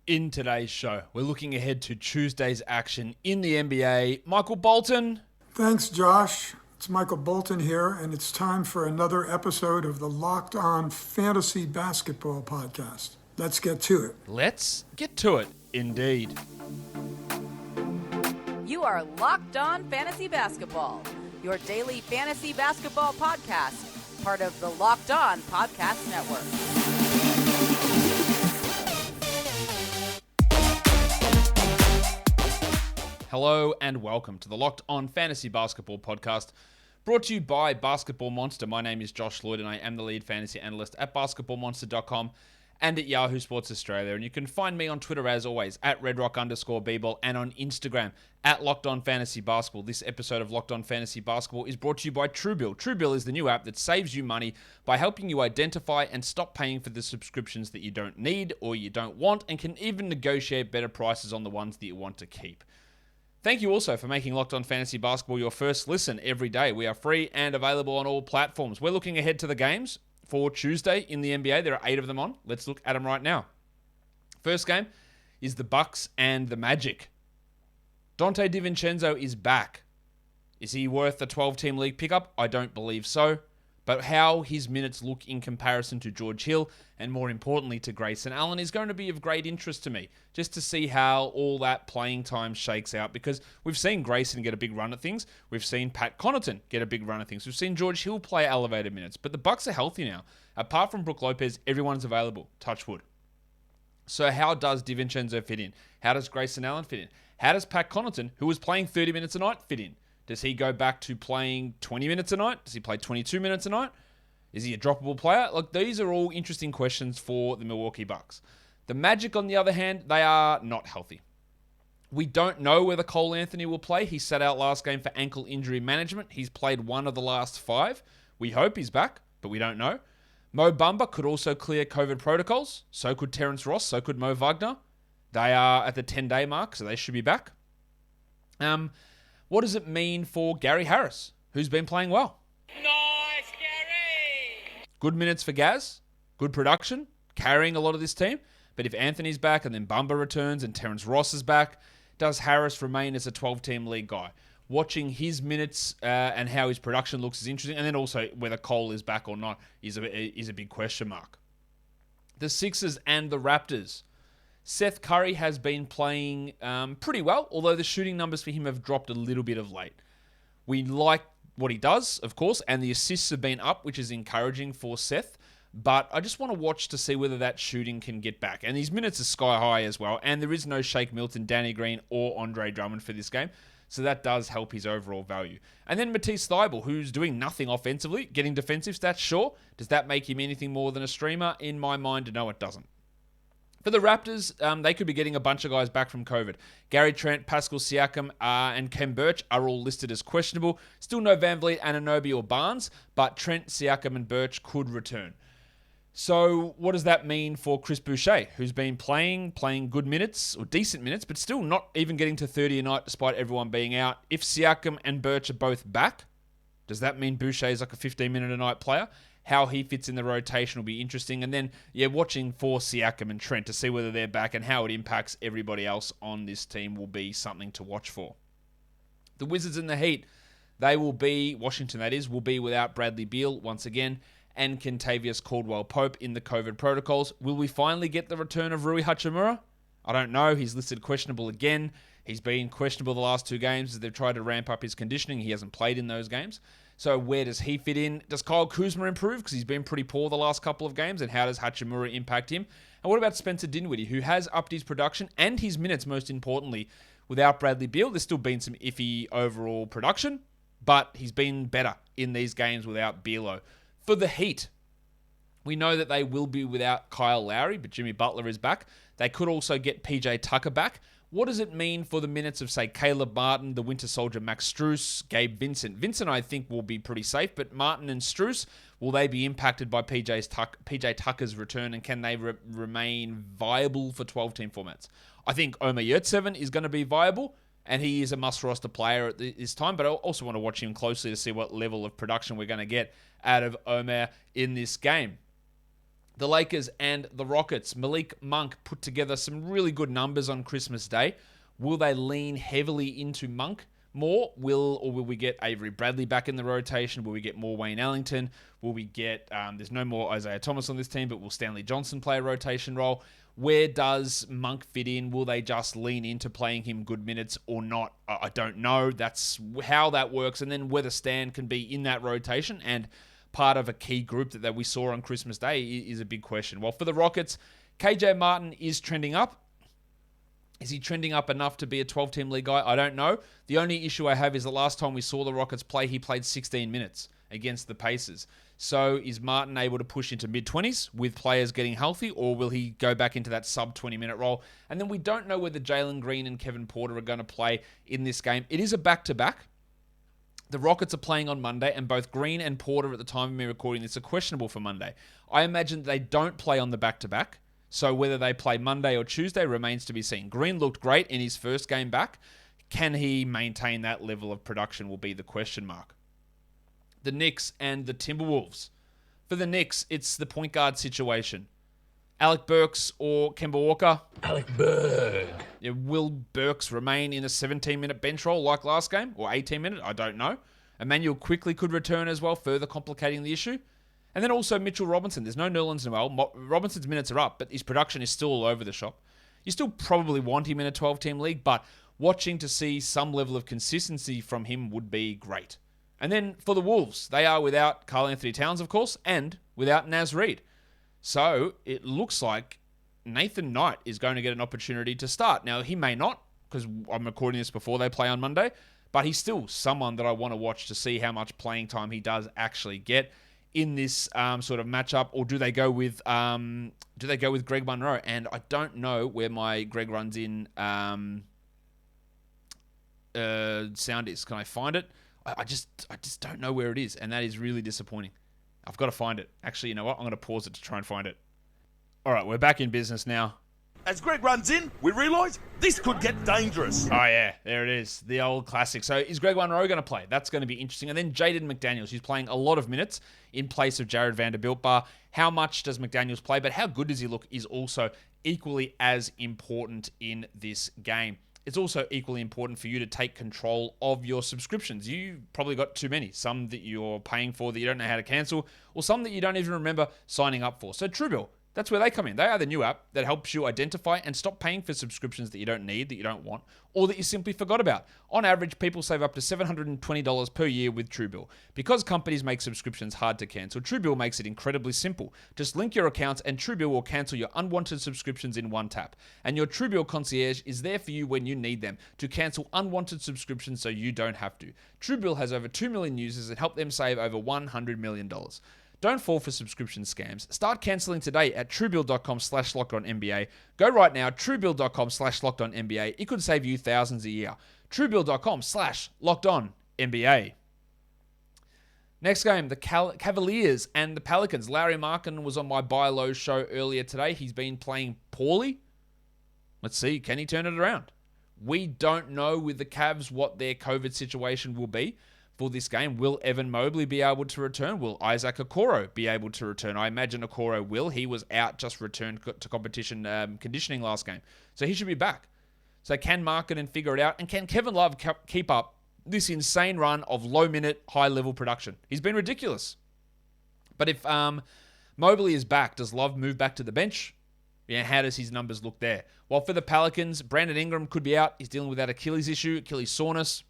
In today's show, we're looking ahead to Tuesday's action in the NBA. Michael Bolton. Thanks, Josh. It's Michael Bolton here, and it's time for another episode of the Locked On Fantasy Basketball Podcast. Let's get to it. Let's get to it, indeed. You are Locked On Fantasy Basketball, your daily fantasy basketball podcast, part of the Locked On Podcast Network. Hello and welcome to the Locked On Fantasy Basketball Podcast, brought to you by Basketball Monster. My name is Josh Lloyd and I am the lead fantasy analyst at basketballmonster.com and at Yahoo Sports Australia. And you can find me on Twitter as always at redrock_bball and on Instagram at Locked On Fantasy Basketball. This episode of Locked On Fantasy Basketball is brought to you by TrueBill. TrueBill is the new app that saves you money by helping you identify and stop paying for the subscriptions that you don't need or you don't want, and can even negotiate better prices on the ones that you want to keep. Thank you also for making Locked On Fantasy Basketball your first listen every day. We are free and available on all platforms. We're looking ahead to the games for Tuesday in the NBA. There are 8 of them on. Let's look at them right now. First game is the Bucks and the Magic. Dante DiVincenzo is back. Is he worth the 12-team league pickup? I don't believe so. But how his minutes look in comparison to George Hill, and more importantly to Grayson Allen, is going to be of great interest to me, just to see how all that playing time shakes out, because we've seen Grayson get a big run at things. We've seen Pat Connaughton get a big run at things. We've seen George Hill play elevated minutes, but the Bucks are healthy now. Apart from Brook Lopez, everyone's available. Touch wood. So how does DiVincenzo fit in? How does Grayson Allen fit in? How does Pat Connaughton, who was playing 30 minutes a night, fit in? Does he go back to playing 20 minutes a night? Does he play 22 minutes a night? Is he a droppable player? Look, these are all interesting questions for the Milwaukee Bucks. The Magic, on the other hand, they are not healthy. We don't know whether Cole Anthony will play. He sat out last game for ankle injury management. He's played 1 of the last 5. We hope he's back, but we don't know. Mo Bamba could also clear COVID protocols. So could Terrence Ross. So could Mo Wagner. They are at the 10-day mark, so they should be back. What does it mean for Gary Harris, who's been playing well? Nice, Gary! Good minutes for Gaz, good production, carrying a lot of this team. But if Anthony's back and then Bamba returns and Terrence Ross is back, does Harris remain as a 12-team league guy? Watching his minutes and how his production looks is interesting. And then also whether Cole is back or not is a big question mark. The Sixers and the Raptors. Seth Curry has been playing pretty well, although the shooting numbers for him have dropped a little bit of late. We like what he does, of course, and the assists have been up, which is encouraging for Seth. But I just want to watch to see whether that shooting can get back. And his minutes are sky high as well, and there is no Shake Milton, Danny Green, or Andre Drummond for this game. So that does help his overall value. And then Matisse Thybulle, who's doing nothing offensively, getting defensive stats, sure. Does that make him anything more than a streamer? In my mind, no, it doesn't. For the Raptors, they could be getting a bunch of guys back from COVID. Gary Trent, Pascal Siakam, and Kem Birch are all listed as questionable. Still no Van Vliet, Anunoby, or Barnes, but Trent, Siakam, and Birch could return. So what does that mean for Chris Boucher, who's been playing good minutes, or decent minutes, but still not even getting to 30 a night despite everyone being out? If Siakam and Birch are both back, does that mean Boucher is like a 15-minute a night player? How he fits in the rotation will be interesting. And then, watching for Siakam and Trent to see whether they're back and how it impacts everybody else on this team will be something to watch for. The Wizards and the Heat, Washington that is, will be without Bradley Beal once again, and Kentavious Caldwell-Pope in the COVID protocols. Will we finally get the return of Rui Hachimura? I don't know. He's listed questionable again. He's been questionable the last 2 games as they've tried to ramp up his conditioning. He hasn't played in those games. So where does he fit in? Does Kyle Kuzma improve? Because he's been pretty poor the last couple of games. And how does Hachimura impact him? And what about Spencer Dinwiddie, who has upped his production and his minutes, most importantly, without Bradley Beal? There's still been some iffy overall production, but he's been better in these games without Bealo. For the Heat, we know that they will be without Kyle Lowry, but Jimmy Butler is back. They could also get PJ Tucker back. What does it mean for the minutes of, say, Caleb Martin, the Winter Soldier Max Strus, Gabe Vincent? Vincent, I think, will be pretty safe, but Martin and Strus, will they be impacted by PJ Tucker's return, and can they remain viable for 12-team formats? I think Omer Yurtseven is going to be viable, and he is a must-roster player at this time, but I also want to watch him closely to see what level of production we're going to get out of Omer in this game. The Lakers and the Rockets. Malik Monk put together some really good numbers on Christmas Day. Will they lean heavily into Monk more? Will we get Avery Bradley back in the rotation? Will we get more Wayne Ellington? Will we get, there's no more Isaiah Thomas on this team, but will Stanley Johnson play a rotation role? Where does Monk fit in? Will they just lean into playing him good minutes or not? I don't know. That's how that works. And then whether Stan can be in that rotation and part of a key group that we saw on Christmas Day is a big question. Well, for the Rockets, KJ Martin is trending up. Is he trending up enough to be a 12-team league guy? I don't know. The only issue I have is the last time we saw the Rockets play, he played 16 minutes against the Pacers. So is Martin able to push into mid-20s with players getting healthy, or will he go back into that sub-20-minute role? And then we don't know whether Jalen Green and Kevin Porter are going to play in this game. It is a back-to-back. The Rockets are playing on Monday, and both Green and Porter at the time of me recording this are questionable for Monday. I imagine they don't play on the back-to-back, so whether they play Monday or Tuesday remains to be seen. Green looked great in his first game back. Can he maintain that level of production will be the question mark. The Knicks and the Timberwolves. For the Knicks, it's the point guard situation. Alec Burks or Kemba Walker? Alec Burke. Yeah, will Burks remain in a 17-minute bench role like last game? Or 18-minute? I don't know. Emmanuel quickly could return as well, further complicating the issue. And then also Mitchell Robinson. There's no Nerlens Noel. Robinson's minutes are up, but his production is still all over the shop. You still probably want him in a 12-team league, but watching to see some level of consistency from him would be great. And then for the Wolves, they are without Karl Anthony Towns, of course, and without Naz Reid. So it looks like Nathan Knight is going to get an opportunity to start. Now, he may not, because I'm recording this before they play on Monday, but he's still someone that I want to watch to see how much playing time he does actually get in this sort of matchup. Or do they go with Greg Monroe? And I don't know where my Greg runs in sound is. Can I find it? I just don't know where it is, and that is really disappointing. I've got to find it. Actually, you know what? I'm going to pause it to try and find it. All right, we're back in business now. As Greg runs in, we realise this could get dangerous. Oh, yeah, there it is. The old classic. So is Greg Monroe going to play? That's going to be interesting. And then Jaden McDaniels, who's playing a lot of minutes in place of Jared Vanderbilt. How much does McDaniels play, but how good does he look is also equally as important in this game. It's also equally important for you to take control of your subscriptions. You probably got too many. Some that you're paying for that you don't know how to cancel, or some that you don't even remember signing up for. So TrueBill, that's where they come in. They are the new app that helps you identify and stop paying for subscriptions that you don't need, that you don't want, or that you simply forgot about. On average, people save up to $720 per year with TrueBill. Because companies make subscriptions hard to cancel, TrueBill makes it incredibly simple. Just link your accounts and TrueBill will cancel your unwanted subscriptions in one tap. And your TrueBill concierge is there for you when you need them to cancel unwanted subscriptions so you don't have to. TrueBill has over 2 million users and help them save over $100 million. Don't fall for subscription scams. Start canceling today at truebill.com/lockedonnba. Go right now, truebill.com/lockedonnba. It could save you thousands a year. truebill.com/lockedonnba. Next game, the Cavaliers and the Pelicans. Larry Markin was on my Buy Low show earlier today. He's been playing poorly. Let's see, can he turn it around? We don't know with the Cavs what their COVID situation will be for this game. Will Evan Mobley be able to return? Will Isaac Okoro be able to return? I imagine Okoro will. He was out, just returned to competition conditioning last game. So he should be back. So can Markin and figure it out? And can Kevin Love keep up this insane run of low-minute, high-level production? He's been ridiculous. But if Mobley is back, does Love move back to the bench? Yeah, how does his numbers look there? Well, for the Pelicans, Brandon Ingram could be out. He's dealing with that Achilles issue, Achilles soreness.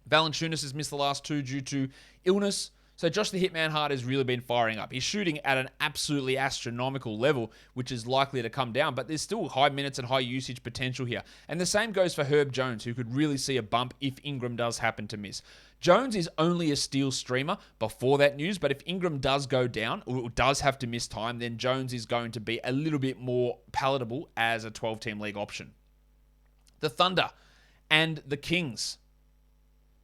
Valanciunas has missed the last two due to illness. So Josh the Hitman Hart has really been firing up. He's shooting at an absolutely astronomical level, which is likely to come down, but there's still high minutes and high usage potential here. And the same goes for Herb Jones, who could really see a bump if Ingram does happen to miss. Jones is only a steal streamer before that news, but if Ingram does go down, or does have to miss time, then Jones is going to be a little bit more palatable as a 12-team league option. The Thunder and the Kings.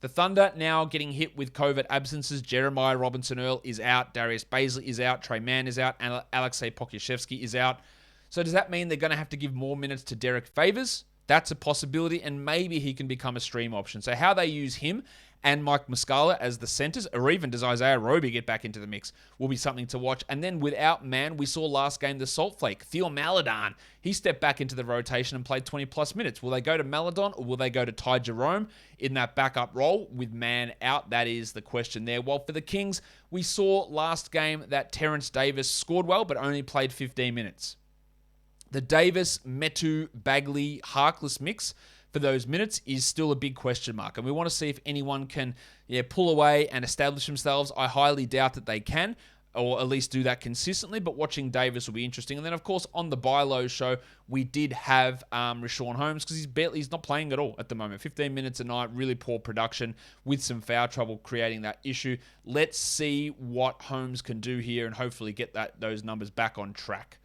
The Thunder now getting hit with COVID absences. Jeremiah Robinson-Earl is out. Darius Baisley is out. Trey Mann is out. And Alexei Pokusevski is out. So does that mean they're going to have to give more minutes to Derek Favors? That's a possibility, and maybe he can become a stream option. So how they use him and Mike Muscala as the centers, or even does Isaiah Roby get back into the mix, will be something to watch. And then without man, we saw last game the Salt Flake, Theo Maledon. He stepped back into the rotation and played 20-plus minutes. Will they go to Maledon, or will they go to Ty Jerome in that backup role with man out? That is the question there. Well, for the Kings, we saw last game that Terrence Davis scored well, but only played 15 minutes. The Davis, Metu, Bagley, Harkless mix for those minutes is still a big question mark. And we want to see if anyone can pull away and establish themselves. I highly doubt that they can, or at least do that consistently, but watching Davis will be interesting. And then, of course, on the Buy Low show, we did have Rashawn Holmes, because he's not playing at all at the moment. 15 minutes a night, really poor production with some foul trouble creating that issue. Let's see what Holmes can do here and hopefully get those numbers back on track.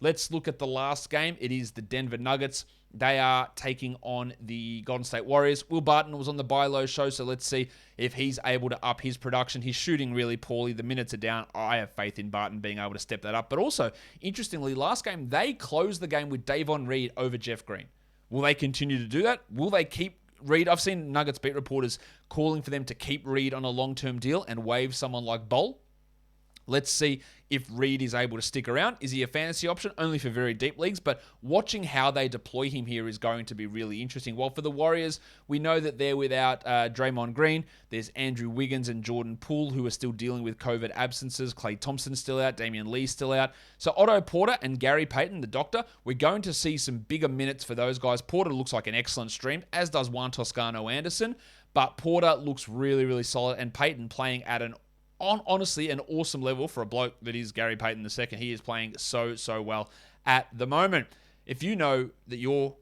Let's look at the last game. It is the Denver Nuggets. They are taking on the Golden State Warriors. Will Barton was on the Buy Low show, so let's see if he's able to up his production. He's shooting really poorly. The minutes are down. I have faith in Barton being able to step that up. But also, interestingly, last game, they closed the game with Davon Reed over Jeff Green. Will they continue to do that? Will they keep Reed? I've seen Nuggets beat reporters calling for them to keep Reed on a long-term deal and waive someone like Bol. Let's see if Reed is able to stick around. Is he a fantasy option? Only for very deep leagues, but watching how they deploy him here is going to be really interesting. Well, for the Warriors, we know that they're without Draymond Green. There's Andrew Wiggins and Jordan Poole, who are still dealing with COVID absences. Klay Thompson's still out. Damian Lee's still out. So Otto Porter and Gary Payton, the doctor, we're going to see some bigger minutes for those guys. Porter looks like an excellent stream, as does Juan Toscano Anderson, but Porter looks really, really solid, and Payton playing at honestly an awesome level for a bloke that is Gary Payton II. He is playing so well at the moment. If you know that your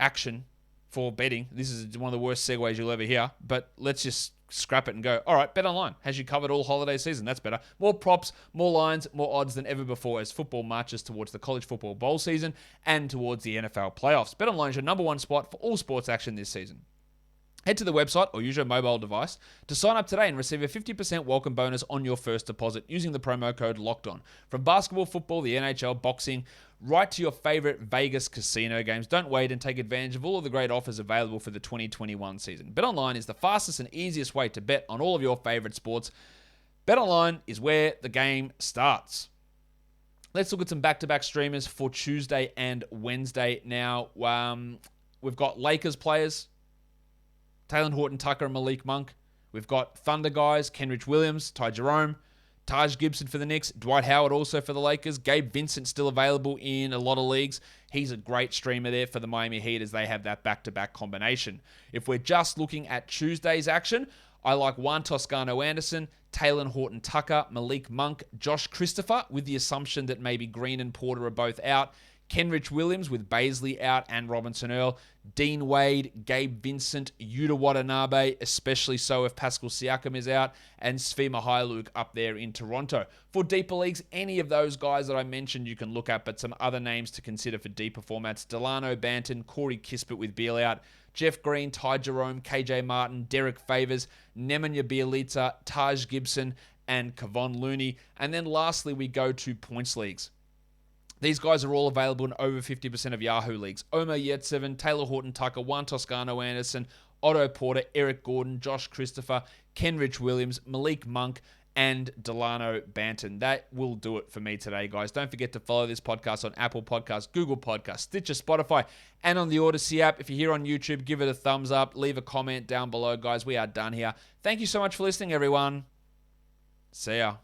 action for betting, this is one of the worst segues you'll ever hear, but let's just scrap it and go, all right, BetOnline has you covered all holiday season. That's better. More props, more lines, more odds than ever before as football marches towards the college football bowl season and towards the NFL playoffs. BetOnline is your number one spot for all sports action this season. Head to the website or use your mobile device to sign up today and receive a 50% welcome bonus on your first deposit using the promo code LOCKEDON. From basketball, football, the NHL, boxing, right to your favorite Vegas casino games. Don't wait and take advantage of all of the great offers available for the 2021 season. BetOnline is the fastest and easiest way to bet on all of your favorite sports. BetOnline is where the game starts. Let's look at some back-to-back streamers for Tuesday and Wednesday. Now, we've got Lakers players, Talen, Horton-Tucker, and Malik Monk. We've got Thunder guys, Kenrich Williams, Ty Jerome, Taj Gibson for the Knicks, Dwight Howard also for the Lakers, Gabe Vincent still available in a lot of leagues. He's a great streamer there for the Miami Heat as they have that back-to-back combination. If we're just looking at Tuesday's action, I like Juan Toscano Anderson, Talen, Horton-Tucker, Malik Monk, Josh Christopher, with the assumption that maybe Green and Porter are both out, Kenrich Williams with Baisley out and Robinson Earl, Dean Wade, Gabe Vincent, Yuta Watanabe, especially so if Pascal Siakam is out, and Svi Mykhailiuk up there in Toronto. For deeper leagues, any of those guys that I mentioned you can look at, but some other names to consider for deeper formats: Delano Banton, Corey Kispert with Beal out, Jeff Green, Ty Jerome, KJ Martin, Derek Favors, Nemanja Bjelica, Taj Gibson, and Kevon Looney. And then lastly, we go to points leagues. These guys are all available in over 50% of Yahoo leagues. Omer Yurtseven, Taylor Horton-Tucker, Juan Toscano Anderson, Otto Porter, Eric Gordon, Josh Christopher, Kenrich Williams, Malik Monk, and Delano Banton. That will do it for me today, guys. Don't forget to follow this podcast on Apple Podcasts, Google Podcasts, Stitcher, Spotify, and on the Odyssey app. If you're here on YouTube, give it a thumbs up. Leave a comment down below, guys. We are done here. Thank you so much for listening, everyone. See ya.